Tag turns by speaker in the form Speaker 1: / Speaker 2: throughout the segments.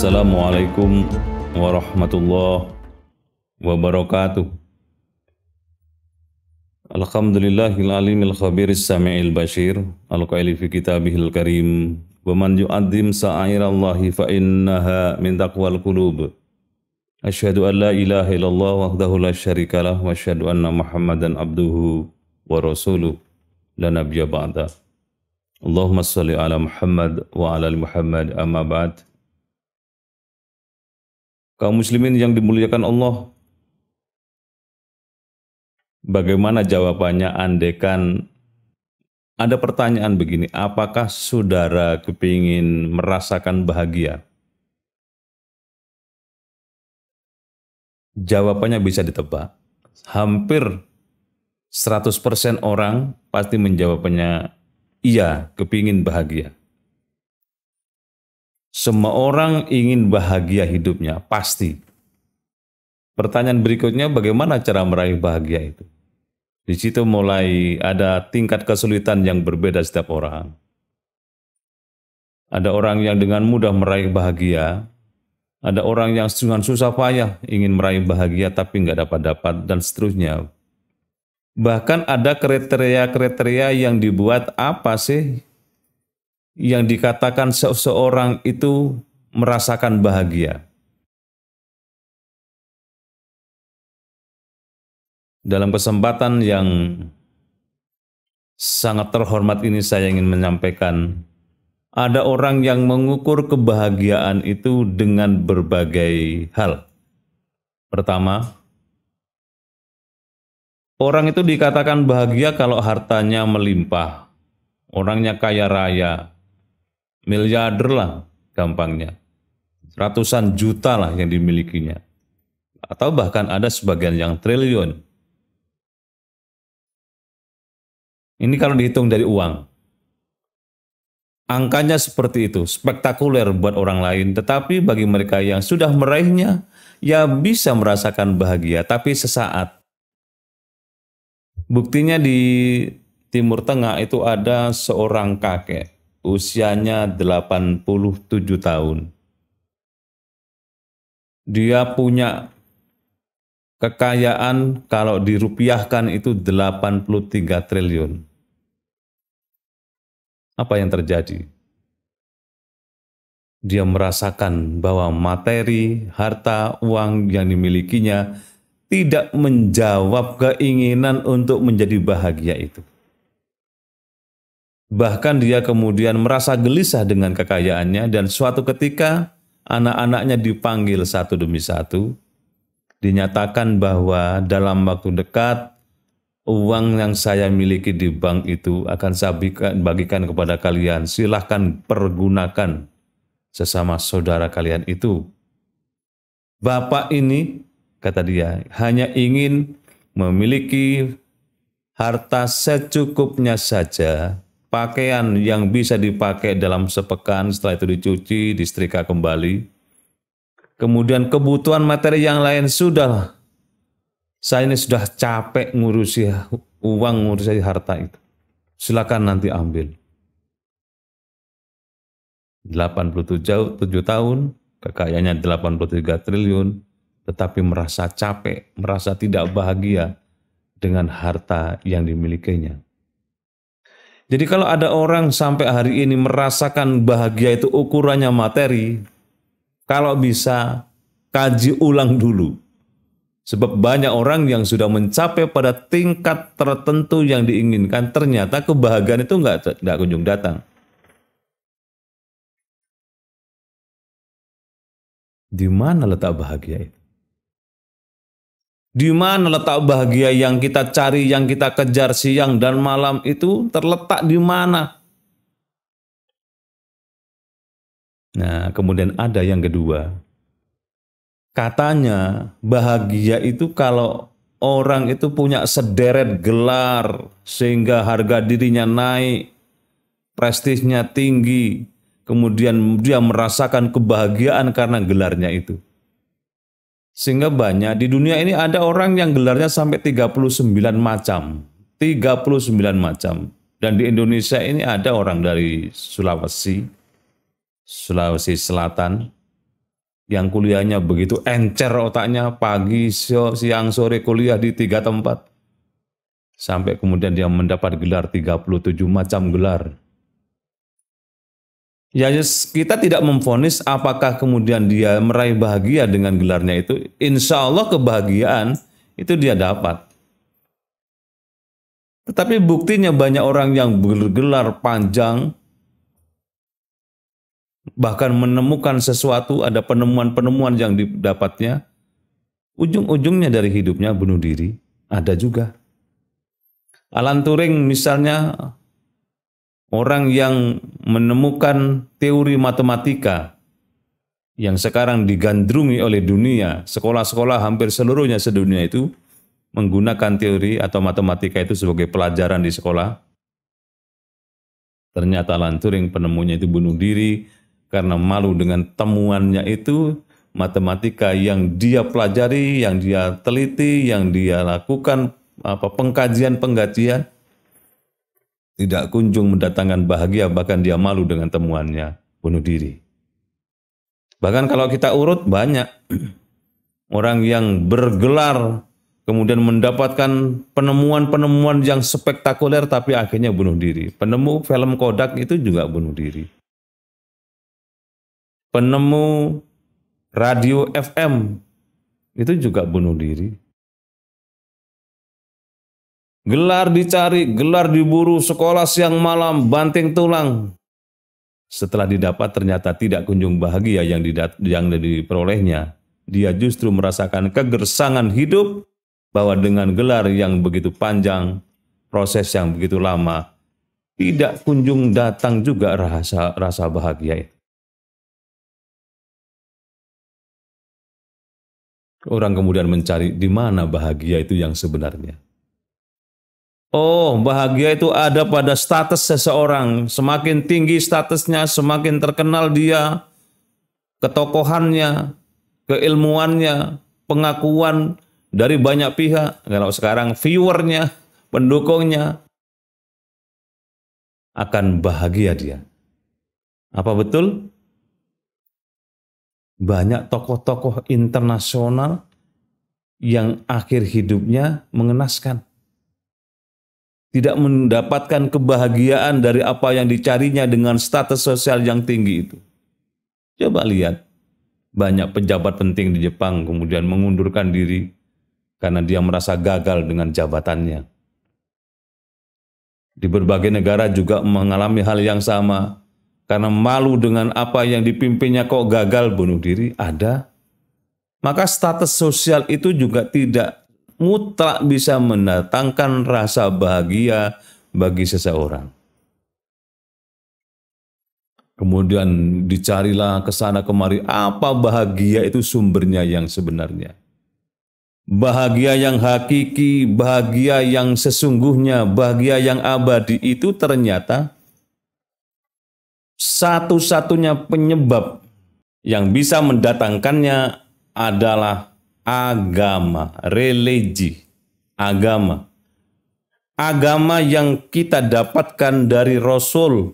Speaker 1: Assalamualaikum warahmatullahi wabarakatuh. Alhamdulillahil alimil khabiris sami'il bashir al-qaili fi kitabihil karim wa man yu'adzim sa'airallahi fa innaha min taqwal qulub. Asyhadu an la ilaha illallah wahdahu la syarikalah wa asyhadu anna Muhammadan abduhu wa rasuluh la nabiyya ba'da. Allahumma shalli ala Muhammad wa ala ali Muhammad amma ba'd. Kaum muslimin yang dimuliakan Allah, bagaimana jawabannya andaikan ada pertanyaan begini, apakah saudara kepingin merasakan bahagia? Jawabannya bisa ditebak. Hampir 100% orang pasti menjawabnya iya, kepingin bahagia. Semua orang ingin bahagia hidupnya, pasti. Pertanyaan berikutnya, bagaimana cara meraih bahagia itu? Di situ mulai ada tingkat kesulitan yang berbeda setiap orang. Ada orang yang dengan mudah meraih bahagia, ada orang yang dengan susah payah ingin meraih bahagia tapi nggak dapat-dapat, dan seterusnya. Bahkan ada kriteria-kriteria yang dibuat apa sih yang dikatakan seseorang itu merasakan bahagia. Dalam kesempatan yang sangat terhormat ini saya ingin menyampaikan, ada orang yang mengukur kebahagiaan itu dengan berbagai hal. Pertama, orang itu dikatakan bahagia kalau hartanya melimpah, orangnya kaya raya, miliarder lah gampangnya, ratusan juta lah yang dimilikinya, atau bahkan ada sebagian yang triliun. Ini kalau dihitung dari uang. Angkanya seperti itu, spektakuler buat orang lain, tetapi bagi mereka yang sudah meraihnya, ya bisa merasakan bahagia, tapi sesaat. Buktinya di Timur Tengah itu ada seorang kakek, usianya 87 tahun. Dia punya kekayaan kalau dirupiahkan itu 83 triliun. Apa yang terjadi? Dia merasakan bahwa materi, harta, uang yang dimilikinya tidak menjawab keinginan untuk menjadi bahagia itu. Bahkan dia kemudian merasa gelisah dengan kekayaannya, dan suatu ketika anak-anaknya dipanggil satu demi satu, dinyatakan bahwa dalam waktu dekat uang yang saya miliki di bank itu akan saya bagikan kepada kalian, silahkan pergunakan sesama saudara kalian itu. Bapak ini, kata dia, hanya ingin memiliki harta secukupnya saja, pakaian yang bisa dipakai dalam sepekan, setelah itu dicuci, disetrika kembali. Kemudian kebutuhan materi yang lain sudah. Saya ini sudah capek ngurusi uang, ngurusi harta itu. Silakan nanti ambil. 87 tahun, kekayaannya 83 triliun, tetapi merasa capek, merasa tidak bahagia dengan harta yang dimilikinya. Jadi kalau ada orang sampai hari ini merasakan bahagia itu ukurannya materi, kalau bisa kaji ulang dulu. Sebab banyak orang yang sudah mencapai pada tingkat tertentu yang diinginkan, ternyata kebahagiaan itu nggak kunjung datang. Di mana letak bahagia itu? Di mana letak bahagia yang kita cari, yang kita kejar siang dan malam itu terletak di mana? Nah, kemudian ada yang kedua. Katanya bahagia itu kalau orang itu punya sederet gelar sehingga harga dirinya naik, prestisnya tinggi, kemudian dia merasakan kebahagiaan karena gelarnya itu. Sehingga banyak di dunia ini ada orang yang gelarnya sampai 39 macam. 39 macam. Dan di Indonesia ini ada orang dari Sulawesi Selatan, yang kuliahnya begitu encer otaknya, pagi, siang, sore kuliah di 3 tempat. Sampai kemudian dia mendapat gelar 37 macam gelar. Ya, kita tidak memvonis apakah kemudian dia meraih bahagia dengan gelarnya itu. Insya Allah kebahagiaan itu dia dapat. Tetapi buktinya banyak orang yang bergelar panjang, bahkan menemukan sesuatu, ada penemuan-penemuan yang didapatnya, ujung-ujungnya dari hidupnya bunuh diri. Ada juga. Alan Turing misalnya, orang yang menemukan teori matematika yang sekarang digandrungi oleh dunia, sekolah-sekolah hampir seluruhnya sedunia itu menggunakan teori atau matematika itu sebagai pelajaran di sekolah. Ternyata Alan Turing penemunya itu bunuh diri karena malu dengan temuannya itu, matematika yang dia pelajari, yang dia teliti, yang dia lakukan pengkajian-pengkajian, tidak kunjung mendatangkan bahagia, bahkan dia malu dengan temuannya, bunuh diri. Bahkan kalau kita urut banyak orang yang bergelar kemudian mendapatkan penemuan-penemuan yang spektakuler tapi akhirnya bunuh diri. Penemu film Kodak itu juga bunuh diri. Penemu radio FM itu juga bunuh diri. Gelar dicari, gelar diburu, sekolah siang malam, banting tulang. Setelah didapat ternyata tidak kunjung bahagia yang diperolehnya. Dia justru merasakan kegersangan hidup bahwa dengan gelar yang begitu panjang, proses yang begitu lama, tidak kunjung datang juga rasa bahagia itu. Orang kemudian mencari di mana bahagia itu yang sebenarnya. Oh, bahagia itu ada pada status seseorang. Semakin tinggi statusnya, semakin terkenal dia, ketokohannya, keilmuannya, pengakuan dari banyak pihak. Kalau sekarang viewernya, pendukungnya, akan bahagia dia. Apa betul? Banyak tokoh-tokoh internasional yang akhir hidupnya mengenaskan. Tidak mendapatkan kebahagiaan dari apa yang dicarinya dengan status sosial yang tinggi itu. Coba lihat, banyak pejabat penting di Jepang kemudian mengundurkan diri karena dia merasa gagal dengan jabatannya. Di berbagai negara juga mengalami hal yang sama. Karena malu dengan apa yang dipimpinnya kok gagal, bunuh diri, ada. Maka status sosial itu juga tidak mutlak bisa mendatangkan rasa bahagia bagi seseorang. Kemudian dicarilah ke sana kemari, apa bahagia itu sumbernya yang sebenarnya. Bahagia yang hakiki, bahagia yang sesungguhnya, bahagia yang abadi itu ternyata satu-satunya penyebab yang bisa mendatangkannya adalah agama, religi, agama. Agama yang kita dapatkan dari Rasul,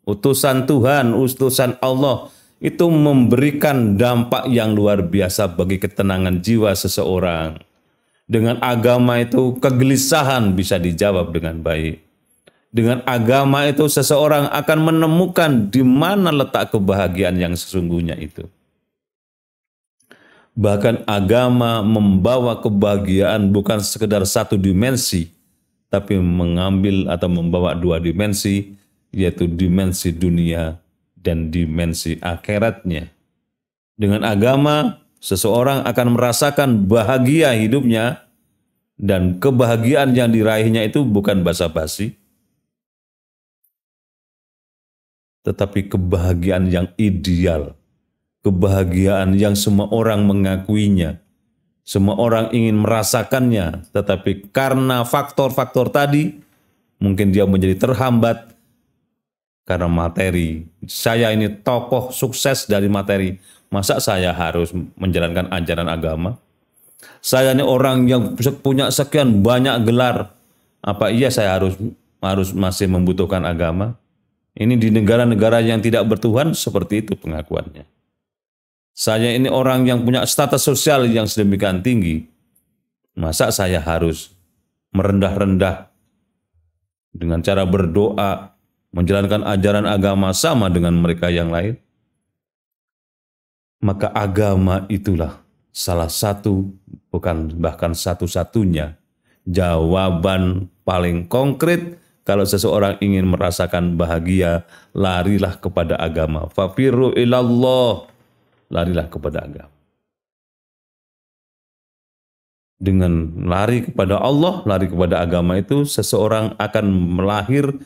Speaker 1: utusan Tuhan, utusan Allah, itu memberikan dampak yang luar biasa bagi ketenangan jiwa seseorang. Dengan agama itu kegelisahan bisa dijawab dengan baik. Dengan agama itu seseorang akan menemukan di mana letak kebahagiaan yang sesungguhnya itu. Bahkan agama membawa kebahagiaan bukan sekedar satu dimensi, tapi mengambil atau membawa dua dimensi, yaitu dimensi dunia dan dimensi akhiratnya. Dengan agama, seseorang akan merasakan bahagia hidupnya, dan kebahagiaan yang diraihnya itu bukan basa-basi, tetapi kebahagiaan yang ideal, kebahagiaan yang semua orang mengakuinya, semua orang ingin merasakannya, tetapi karena faktor-faktor tadi, mungkin dia menjadi terhambat karena materi. Saya ini tokoh sukses dari materi, masa saya harus menjalankan ajaran agama? Saya ini orang yang punya sekian banyak gelar, apa iya saya harus masih membutuhkan agama? Ini di negara-negara yang tidak bertuhan seperti itu pengakuannya. Saya ini orang yang punya status sosial yang sedemikian tinggi. Masa saya harus merendah-rendah dengan cara berdoa, menjalankan ajaran agama sama dengan mereka yang lain? Maka agama itulah salah satu, bukan bahkan satu-satunya, jawaban paling konkret kalau seseorang ingin merasakan bahagia, larilah kepada agama. Fafirru ilallah, larilah kepada agama. Dengan lari kepada Allah, lari kepada agama itu, seseorang akan melahir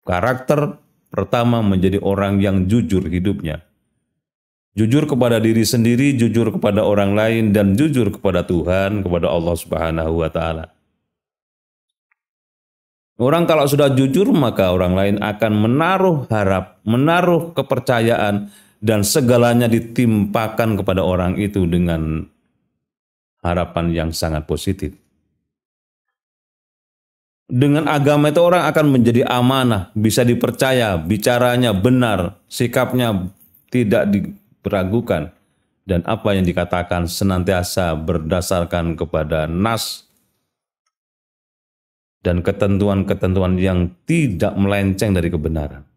Speaker 1: karakter pertama menjadi orang yang jujur hidupnya. Jujur kepada diri sendiri, jujur kepada orang lain, dan jujur kepada Tuhan, kepada Allah Subhanahu wa Ta'ala. Orang kalau sudah jujur, maka orang lain akan menaruh harap, menaruh kepercayaan, dan segalanya ditimpakan kepada orang itu dengan harapan yang sangat positif. Dengan agama itu orang akan menjadi amanah, bisa dipercaya, bicaranya benar, sikapnya tidak diragukan, dan apa yang dikatakan senantiasa berdasarkan kepada nas dan ketentuan-ketentuan yang tidak melenceng dari kebenaran.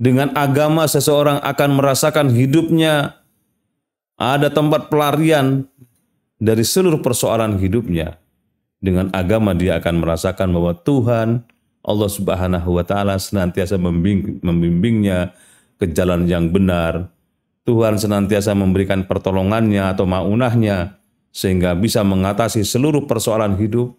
Speaker 1: Dengan agama seseorang akan merasakan hidupnya ada tempat pelarian dari seluruh persoalan hidupnya. Dengan agama dia akan merasakan bahwa Tuhan Allah Subhanahu wa Ta'ala senantiasa membimbingnya ke jalan yang benar. Tuhan senantiasa memberikan pertolongannya atau maunahnya sehingga bisa mengatasi seluruh persoalan hidup.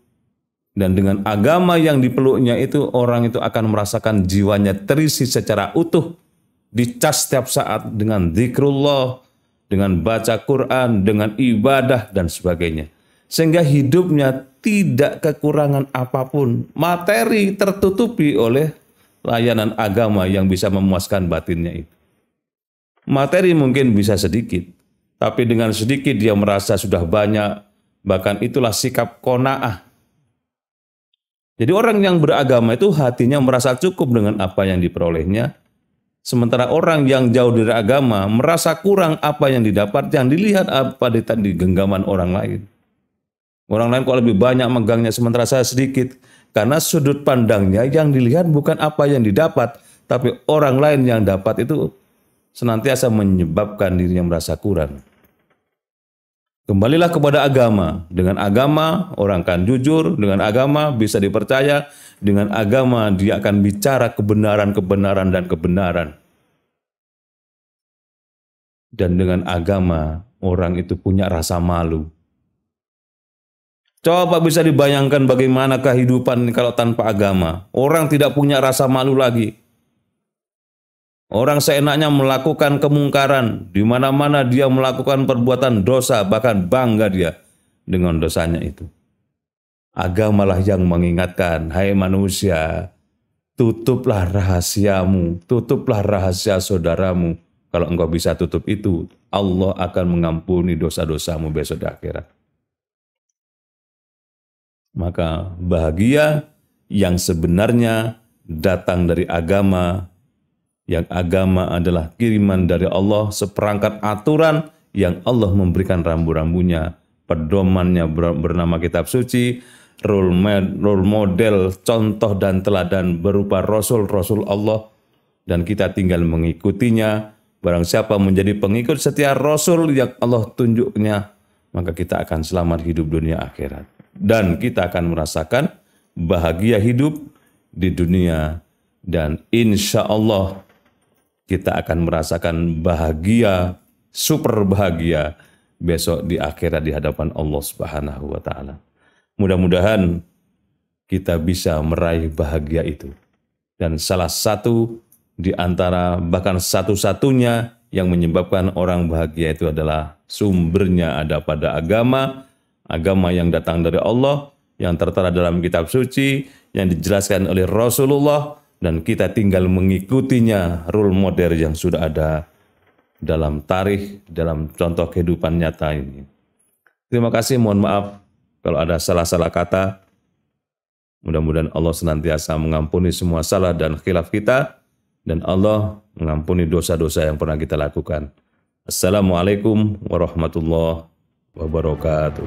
Speaker 1: Dan dengan agama yang dipeluknya itu, orang itu akan merasakan jiwanya terisi secara utuh, dicas setiap saat dengan zikrullah, dengan baca Quran, dengan ibadah, dan sebagainya. Sehingga hidupnya tidak kekurangan apapun. Materi tertutupi oleh layanan agama yang bisa memuaskan batinnya itu. Materi mungkin bisa sedikit, tapi dengan sedikit dia merasa sudah banyak, bahkan itulah sikap qanaah. Jadi orang yang beragama itu hatinya merasa cukup dengan apa yang diperolehnya, sementara orang yang jauh dari agama merasa kurang apa yang didapat, yang dilihat apa di genggaman orang lain. Orang lain kok lebih banyak megangnya sementara saya sedikit, karena sudut pandangnya yang dilihat bukan apa yang didapat, tapi orang lain yang dapat itu senantiasa menyebabkan dirinya merasa kurang. Kembalilah kepada agama. Dengan agama orang akan jujur, dengan agama bisa dipercaya, dengan agama dia akan bicara kebenaran-kebenaran dan kebenaran. Dan dengan agama orang itu punya rasa malu. Coba bisa dibayangkan bagaimana kehidupan kalau tanpa agama. Orang tidak punya rasa malu lagi. Orang seenaknya melakukan kemungkaran, di mana-mana dia melakukan perbuatan dosa, bahkan bangga dia dengan dosanya itu. Agamalah yang mengingatkan, hai manusia, tutuplah rahasiamu, tutuplah rahasia saudaramu. Kalau engkau bisa tutup itu, Allah akan mengampuni dosa-dosamu besok di akhirat. Maka bahagia yang sebenarnya datang dari agama, yang agama adalah kiriman dari Allah, seperangkat aturan yang Allah memberikan rambu-rambunya, pedomannya bernama kitab suci, role model, contoh dan teladan berupa rasul-rasul Allah, dan kita tinggal mengikutinya. Barang siapa menjadi pengikut setia rasul yang Allah tunjuknya, maka kita akan selamat hidup dunia akhirat. Dan kita akan merasakan bahagia hidup di dunia, dan insya Allah kita akan merasakan bahagia, super bahagia besok di akhirat di hadapan Allah Subhanahu wa Ta'ala. Mudah-mudahan kita bisa meraih bahagia itu. Dan salah satu di antara, bahkan satu-satunya yang menyebabkan orang bahagia itu adalah sumbernya ada pada agama, agama yang datang dari Allah, yang tertera dalam kitab suci, yang dijelaskan oleh Rasulullah, dan kita tinggal mengikutinya, role model yang sudah ada dalam tarikh, dalam contoh kehidupan nyata ini. Terima kasih, mohon maaf kalau ada salah-salah kata. Mudah-mudahan Allah senantiasa mengampuni semua salah dan khilaf kita, dan Allah mengampuni dosa-dosa yang pernah kita lakukan. Assalamualaikum warahmatullahi wabarakatuh.